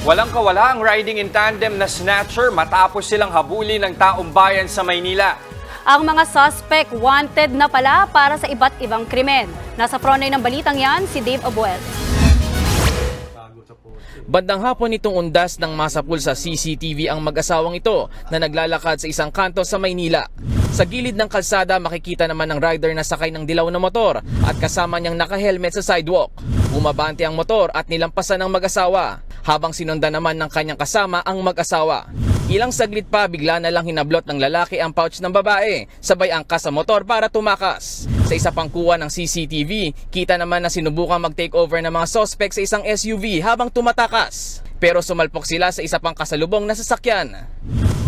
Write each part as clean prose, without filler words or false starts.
Walang kawala ang riding in tandem na snatcher matapos silang habulin ng taong bayan sa Maynila. Ang mga suspect wanted na pala para sa iba't ibang krimen. Nasa frontline ng balitang yan, si Dave Abuel. Bandang hapon nitong undas ng masapul sa CCTV ang mag-asawang ito na naglalakad sa isang kanto sa Maynila. Sa gilid ng kalsada makikita naman ng rider na sakay ng dilaw na motor at kasama niyang naka-helmet sa sidewalk. Bumabante ang motor at nilampasan ng mag-asawa habang sinundan naman ng kanyang kasama ang mag-asawa. Ilang saglit pa bigla na lang hinablot ng lalaki ang pouch ng babae sabay angkas sa motor para tumakas. Sa isa pang kuha ng CCTV, kita naman na sinubukang mag-takeover ng mga suspect sa isang SUV habang tumatakas. Pero sumalpok sila sa isa pang kasalubong na sasakyan.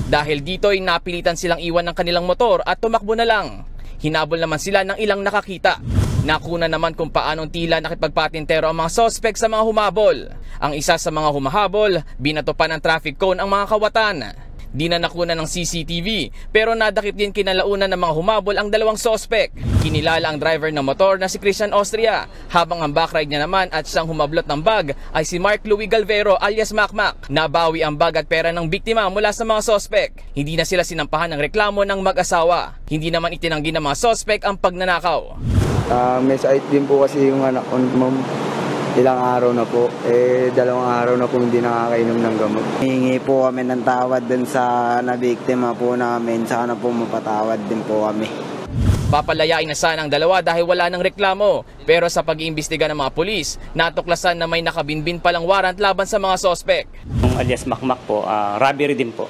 Dahil dito ay napilitan silang iwan ng kanilang motor at tumakbo na lang. Hinabol naman sila ng ilang nakakita. Nakuna naman kung paanong tila nakipagpatintero ang mga suspect sa mga humabol. Ang isa sa mga humahabol, binato pa ng traffic cone ang mga kawatan. Di na nakuna ng CCTV pero nadakip din kinalaunan ng mga humabol ang dalawang suspect. Kinilala ang driver ng motor na si Christian Austria habang ang backride niya naman at siyang humablot ng bag ay si Mark Louis Galvero alias Macmac. Nabawi ang bag at pera ng biktima mula sa mga suspect. Hindi na sila sinampahan ng reklamo ng mag-asawa. Hindi naman itinanggi ng mga suspect ang pagnanakaw. May sakit din po kasi yung anak ko, ma'am. Ilang araw na po. 2 araw na po hindi nakakainom ng gamot. Hihingi po kami ng tawad din sa nabiktima po namin. Sana po mapatawad din po kami. Papalayain na sana ang dalawa dahil wala ng reklamo. Pero sa pag-iimbestiga ng mga pulis, natuklasan na may nakabinbin palang warrant laban sa mga suspect. Yung alias Macmac po, robbery din po.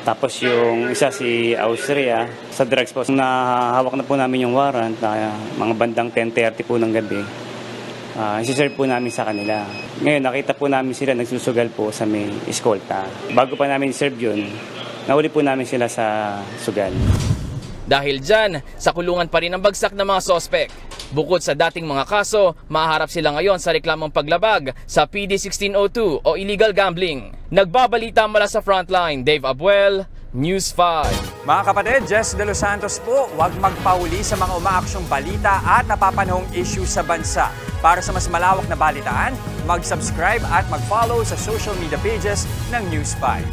Tapos yung isa si Austria sa drugs po. Nahawak na po namin yung warrant na mga bandang 10:30 po ng gabi. Isi-serve po namin sa kanila. Ngayon nakita po namin sila nagsusugal po sa may eskolta. Bago pa namin serve yun, nahuli po namin sila sa sugal. Dahil dyan, sa kulungan pa rin ang bagsak ng mga suspect. Bukod sa dating mga kaso, maharap sila ngayon sa reklamong paglabag sa PD 1602 o illegal gambling. Nagbabalita mula sa frontline, Dave Abuel, News 5. Mga kapatid, Jess De Los Santos po, huwag magpahuli sa mga umaaksyong balita at napapanahong issue sa bansa. Para sa mas malawak na balitaan, mag-subscribe at mag-follow sa social media pages ng News 5.